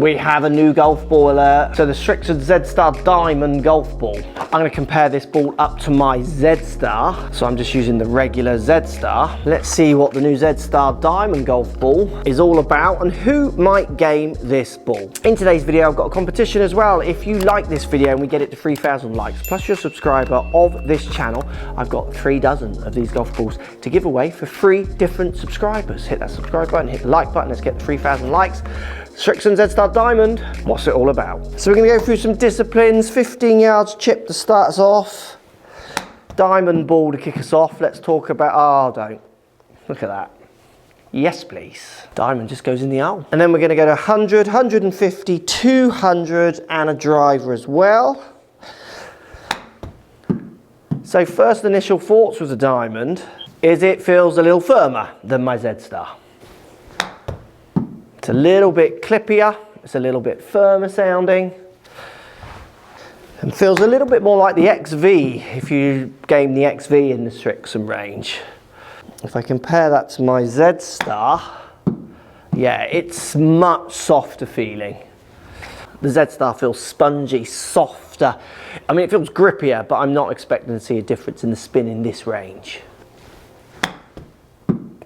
We have a new golf ball alert. So the SRIXON ZSTAR Diamond golf ball. I'm going to compare this ball up to my ZSTAR. So I'm just using the regular ZSTAR. Let's see what the new ZSTAR Diamond golf ball is all about and who might game this ball. In today's video, I've got a competition as well. If you like this video and we get it to 3,000 likes, plus you're a subscriber of this channel, I've got 3 dozen of these golf balls to give away for 3 different subscribers. Hit that subscribe button, hit the like button, let's get to 3,000 likes. SRIXON ZSTAR Diamond, what's it all about? So we're going to go through some disciplines. 15 yards chip to start us off. Diamond ball to kick us off. Let's talk about, oh don't, look at that. Yes please. Diamond just goes in the hole. And then we're going to go to 100, 150, 200 and a driver as well. So first initial thoughts with the Diamond is it feels a little firmer than my ZSTAR. It's a little bit clippier, it's a little bit firmer sounding, and feels a little bit more like the XV if you game the XV in the SRIXON range. If I compare that to my ZSTAR, yeah, it's much softer feeling. The ZSTAR feels spongy, softer. I mean, it feels grippier, but I'm not expecting to see a difference in the spin in this range.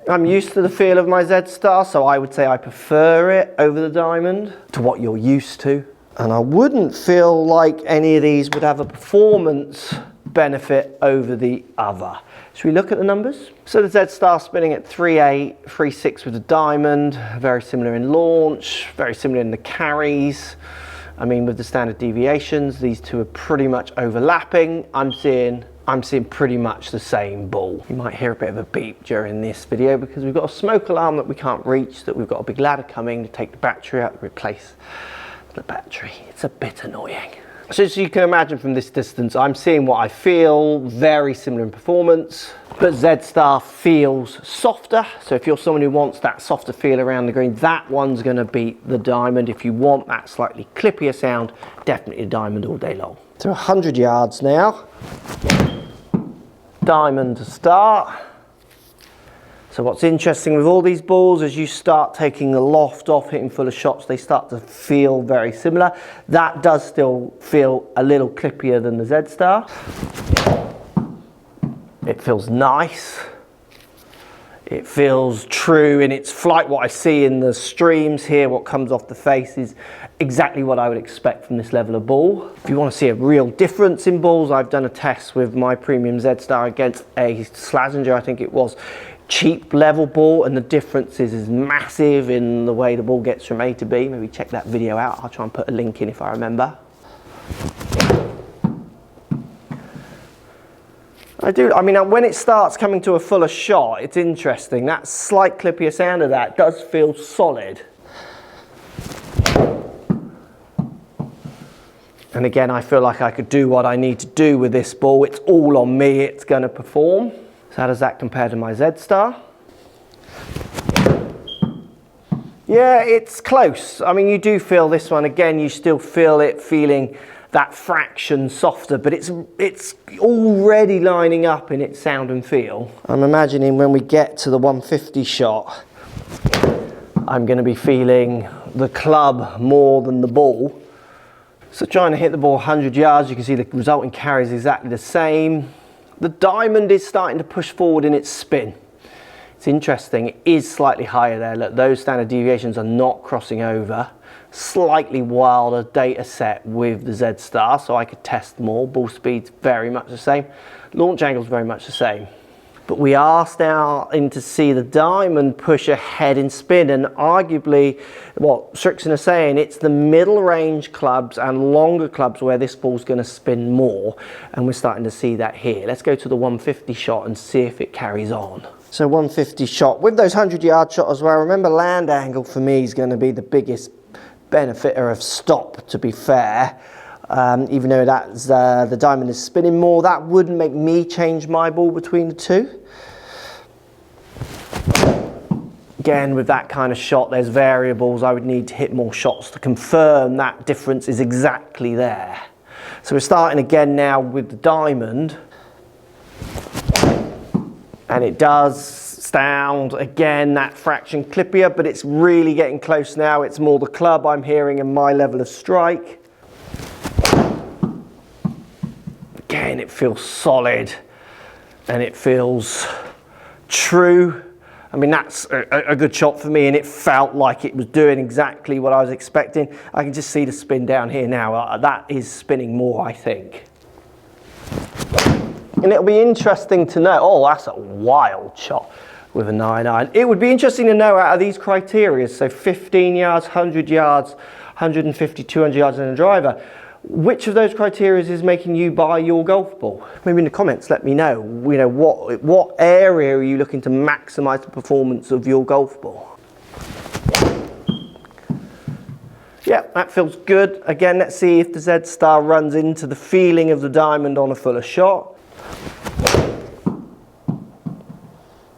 I'm used to the feel of my ZSTAR, so I would say I prefer it over the Diamond to what you're used to. And I wouldn't feel like any of these would have a performance benefit over the other. Should we look at the numbers? So the ZSTAR spinning at 3.8, 3.6 with the Diamond, very similar in launch, very similar in the carries. I mean, with the standard deviations, these two are pretty much overlapping. I'm seeing pretty much the same ball. You might hear a bit of a beep during this video because we've got a smoke alarm that we can't reach, that we've got a big ladder coming to take the battery out, to replace the battery. It's a bit annoying. So as you can imagine from this distance, I'm seeing what I feel, very similar in performance, but ZSTAR feels softer. So if you're someone who wants that softer feel around the green, that one's gonna beat the Diamond. If you want that slightly clippier sound, definitely a Diamond all day long. So 100 yards now. Diamond to start. So what's interesting with all these balls, as you start taking the loft off, hitting full of shots, they start to feel very similar. That does still feel a little clippier than the ZSTAR. It feels nice. It feels true in its flight. What I see in the streams here, what comes off the face is exactly what I would expect from this level of ball. If you want to see a real difference in balls, I've done a test with my premium ZSTAR against a Slazenger, I think it was, cheap level ball, and the difference is massive in the way the ball gets from A to B. Maybe check that video out. I'll try and put a link in if I remember. I mean, when it starts coming to a fuller shot, it's interesting. That slight clippier sound of that does feel solid. And again, I feel like I could do what I need to do with this ball. It's all on me, it's going to perform. So how does that compare to my ZSTAR? Yeah, it's close. I mean, you do feel this one. Again, you still feel it feeling that fraction softer, but it's already lining up in its sound and feel. I'm imagining when we get to the 150 shot, I'm going to be feeling the club more than the ball. So trying to hit the ball 100 yards, you can see the resulting carry is exactly the same. The Diamond is starting to push forward in its spin. It's interesting, it is slightly higher there. Look, those standard deviations are not crossing over. Slightly wilder data set with the ZSTAR, so I could test more. Ball speed's very much the same. Launch angle's very much the same. But we are starting to see the Diamond push ahead in spin, and arguably what SRIXON are saying, it's the middle range clubs and longer clubs where this ball's going to spin more, and we're starting to see that here. Let's go to the 150 shot and see if it carries on. So 150 shot with those 100-yard shot as well. Remember, land angle for me is going to be the biggest benefitter of stop, to be fair. Even though that's the Diamond is spinning more, that wouldn't make me change my ball between the two. Again, with that kind of shot, there's variables. I would need to hit more shots to confirm that difference is exactly there. So we're starting again now with the Diamond, and it does sound. Again, that fraction clippier, but it's really getting close now. It's more the club I'm hearing and my level of strike. Again, it feels solid and it feels true. I mean, that's a good shot for me, and it felt like it was doing exactly what I was expecting. I can just see the spin down here now. That is spinning more, I think. And it'll be interesting to know, oh, that's a wild shot with a 9-iron. It would be interesting to know out of these criteria, so 15 yards, 100 yards, 150, 200 yards in a driver, which of those criteria is making you buy your golf ball? Maybe in the comments let me know, what area are you looking to maximize the performance of your golf ball? Yeah, that feels good. Again, let's see if the Z-Star runs into the feeling of the diamond on a fuller shot.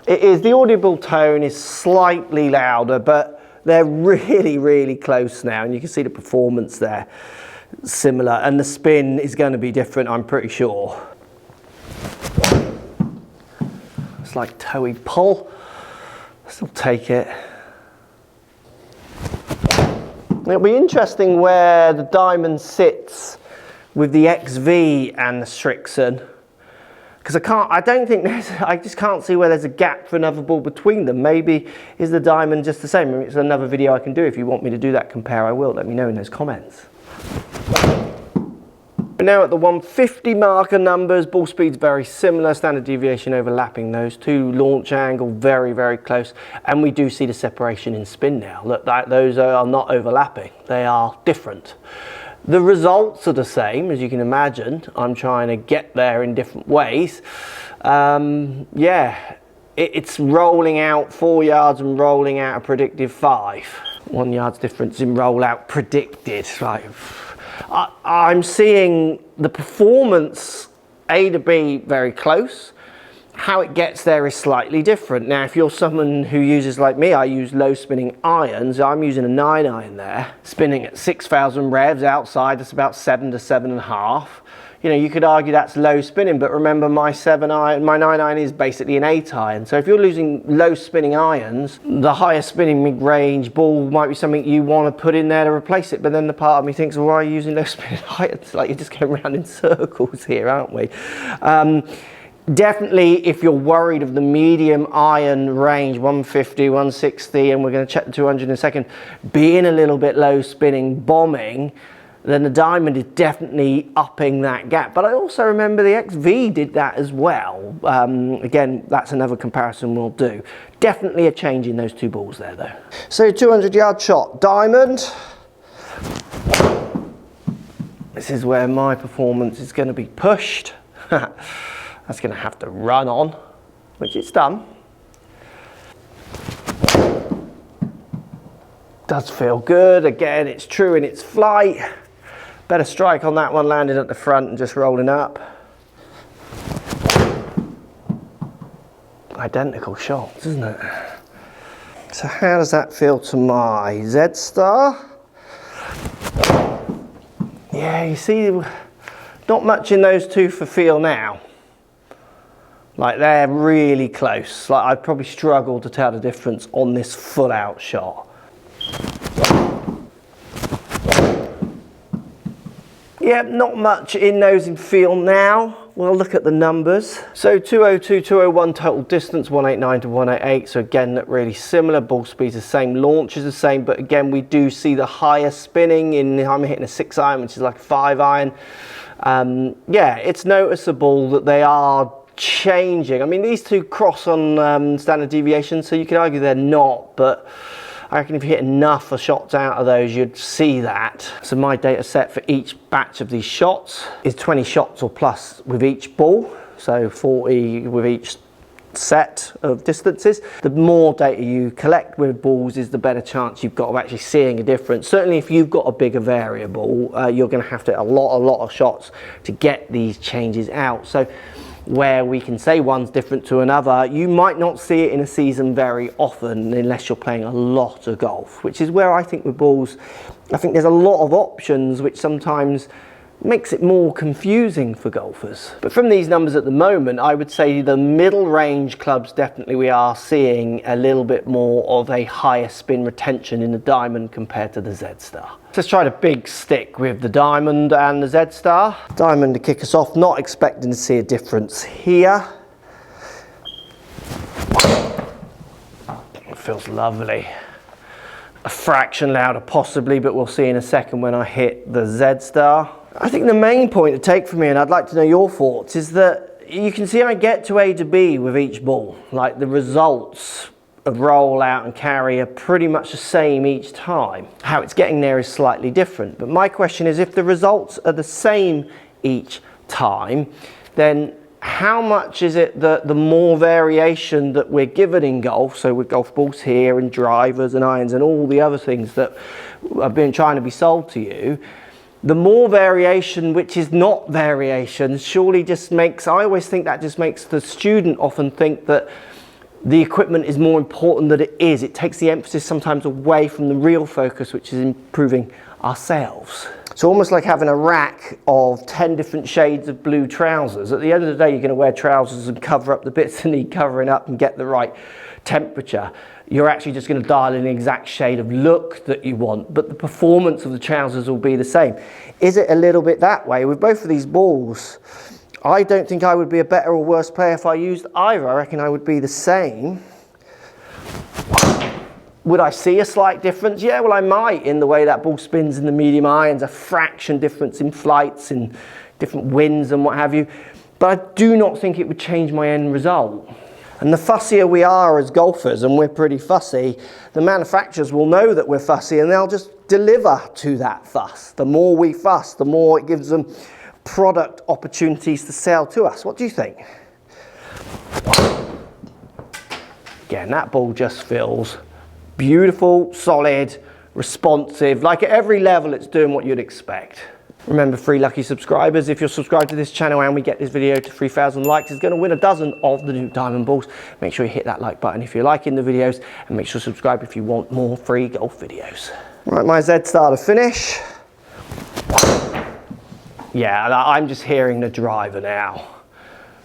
It is, the audible tone is slightly louder, but they're really, really close now, and you can see the performance there. Similar, and the spin is going to be different, I'm pretty sure. It's like toey pull. Still take it. It'll be interesting where the diamond sits with the XV and the SRIXON, because I just can't see where there's a gap for another ball between them. Maybe is the diamond just the same? I mean, it's another video I can do. If you want me to do that compare, I will. Let me know in those comments. We're now at the 150 marker numbers. Ball speed's very similar, standard deviation overlapping those two, launch angle very, very close, and we do see the separation in spin now. Look, those are not overlapping, they are different. The results are the same, as you can imagine. I'm trying to get there in different ways. Yeah, it's rolling out 4 yards and rolling out a predictive 5. 1 yard's difference in rollout predicted. Right. I'm seeing the performance A to B very close. How it gets there is slightly different. Now, if you're someone who uses, like me, I use low spinning irons. I'm using a 9-iron there, spinning at 6,000 revs outside. That's about 7 to 7.5. You know, you could argue that's low spinning, but remember my 9-iron is basically an 8-iron. So if you're losing low spinning irons, the higher spinning mid-range ball might be something you want to put in there to replace it. But then the part of me thinks, well, why are you using low spinning irons? Like, you're just going around in circles here, aren't we? Definitely, if you're worried of the medium iron range, 150, 160, and we're going to check the 200 in a second, being a little bit low spinning, bombing, then the diamond is definitely upping that gap. But I also remember the XV did that as well. Again, that's another comparison we'll do. Definitely a change in those two balls there though. So 200-yard shot, diamond. This is where my performance is going to be pushed. That's going to have to run on, which it's done. Does feel good. Again, it's true in its flight. Better strike on that one, landing at the front and just rolling up. Identical shots, isn't it? So how does that feel to my Z-Star? Yeah, you see, not much in those two for feel now. Like, they're really close. Like, I'd probably struggle to tell the difference on this full out shot. Yeah, not much in those in feel now. We'll look at the numbers. So 202, 201 total distance, 189 to 188. So again, look really similar. Ball speed's the same, launch is the same, but again, we do see the higher spinning in, I'm hitting a 6-iron, which is like a 5-iron. Yeah, it's noticeable that they are changing. I mean, these two cross on standard deviation, so you could argue they're not, but I reckon if you hit enough of shots out of those, you'd see that. So my data set for each batch of these shots is 20 shots or plus with each ball, so 40 with each set of distances. The more data you collect with balls is the better chance you've got of actually seeing a difference. Certainly if you've got a bigger variable, you're going to have to hit a lot of shots to get these changes out. So where we can say one's different to another, you might not see it in a season very often unless you're playing a lot of golf, which is where I think with balls, I think there's a lot of options which sometimes makes it more confusing for golfers. But from these numbers at the moment, I would say the middle range clubs, definitely we are seeing a little bit more of a higher spin retention in the Diamond compared to the Z-Star. Let's try the big stick with the Diamond and the Z-Star. Diamond to kick us off, not expecting to see a difference here. It feels lovely. A fraction louder possibly, but we'll see in a second when I hit the Z-Star. I think the main point to take from me, and I'd like to know your thoughts, is that you can see I get to A to B with each ball. Like the results of roll out and carry are pretty much the same each time. How it's getting there is slightly different. But my question is, if the results are the same each time, then how much is it that the more variation that we're given in golf, so with golf balls here and drivers and irons and all the other things that have been trying to be sold to you, the more variation, which is not variation, surely just makes, I always think that just makes the student often think that the equipment is more important than it is. It takes the emphasis sometimes away from the real focus, which is improving ourselves. So almost like having a rack of 10 different shades of blue trousers. At the end of the day, you're going to wear trousers and cover up the bits that need covering up and get the right temperature. You're actually just going to dial in the exact shade of look that you want, but the performance of the trousers will be the same. Is it a little bit that way? With both of these balls, I don't think I would be a better or worse player if I used either. I reckon I would be the same. Would I see a slight difference? Yeah, well I might, in the way that ball spins in the medium irons, a fraction difference in flights, in different winds and what have you. But I do not think it would change my end result. And the fussier we are as golfers, and we're pretty fussy, the manufacturers will know that we're fussy and they'll just deliver to that fuss. The more we fuss, the more it gives them product opportunities to sell to us. What do you think? Again, that ball just feels beautiful, solid, responsive, like at every level it's doing what you'd expect. Remember, 3 lucky subscribers, if you're subscribed to this channel and we get this video to 3,000 likes, is going to win a dozen of the new Diamond balls. Make sure you hit that like button if you're liking the videos, and make sure to subscribe if you want more free golf videos. Right, my Z-Star to finish. Yeah, I'm just hearing the driver now.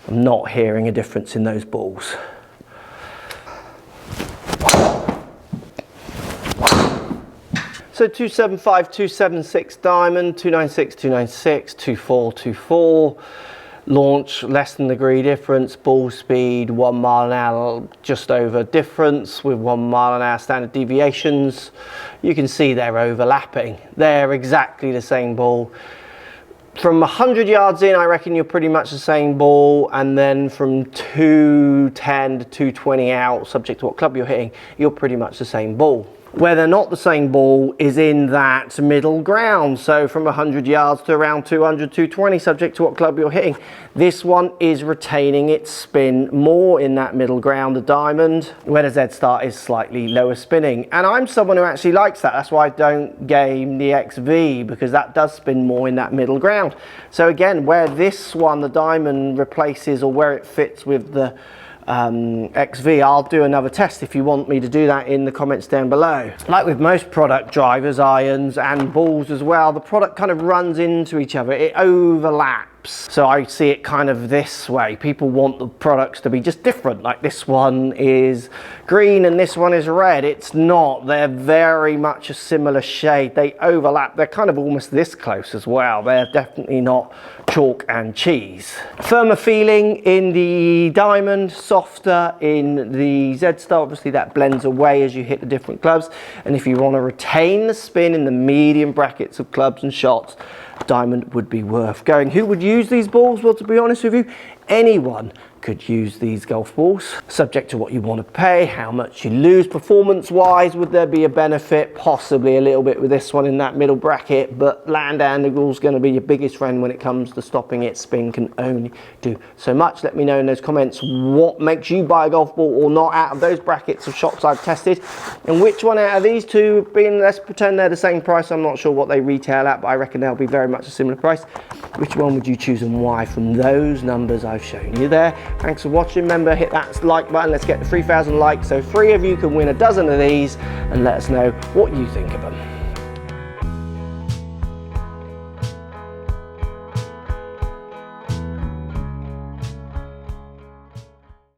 I'm not hearing a difference in those balls. So 275, 276 Diamond, 296, 296, 24, 24. Launch, less than a degree difference. Ball speed, 1 mile an hour, just over difference with 1 mile an hour standard deviations. You can see they're overlapping. They're exactly the same ball. From 100 yards in, I reckon you're pretty much the same ball, and then from 210 to 220 out, subject to what club you're hitting, you're pretty much the same ball. Where they're not the same ball is in that middle ground. So from 100 yards to around 200, 220, subject to what club you're hitting. This one is retaining its spin more in that middle ground, the Diamond, where the Z-Star is slightly lower spinning. And I'm someone who actually likes that. That's why I don't game the XV, because that does spin more in that middle ground. So again, where this one, the Diamond, replaces, or where it fits with the XV, I'll do another test if you want me to do that in the comments down below. Like with most product, drivers, irons and balls as well, the product kind of runs into each other. It overlaps. So I see it kind of this way. People want the products to be just different, like this one is green and this one is red. It's not. They're very much a similar shade. They overlap. They're kind of almost this close as well. They're definitely not chalk and cheese. Firmer feeling in the Diamond, softer in the Z-Star. Obviously that blends away as you hit the different clubs, and if you want to retain the spin in the medium brackets of clubs and shots, Diamond would be worth going. Who would use these balls? Well, to be honest with you, anyone could use these golf balls, subject to what you want to pay, how much you lose. Performance wise, would there be a benefit? Possibly a little bit with this one in that middle bracket, but land angle is going to be your biggest friend when it comes to stopping it. Spin can only do so much. Let me know in those comments what makes you buy a golf ball or not out of those brackets of shots I've tested, and which one out of these two, being, let's pretend they're the same price, I'm not sure what they retail at, but I reckon they'll be very much a similar price. Which one would you choose and why from those numbers I've shown you there? Thanks for watching. Remember, hit that like button. Let's get to 3,000 likes so 3 of you can win a dozen of these, and let us know what you think of them.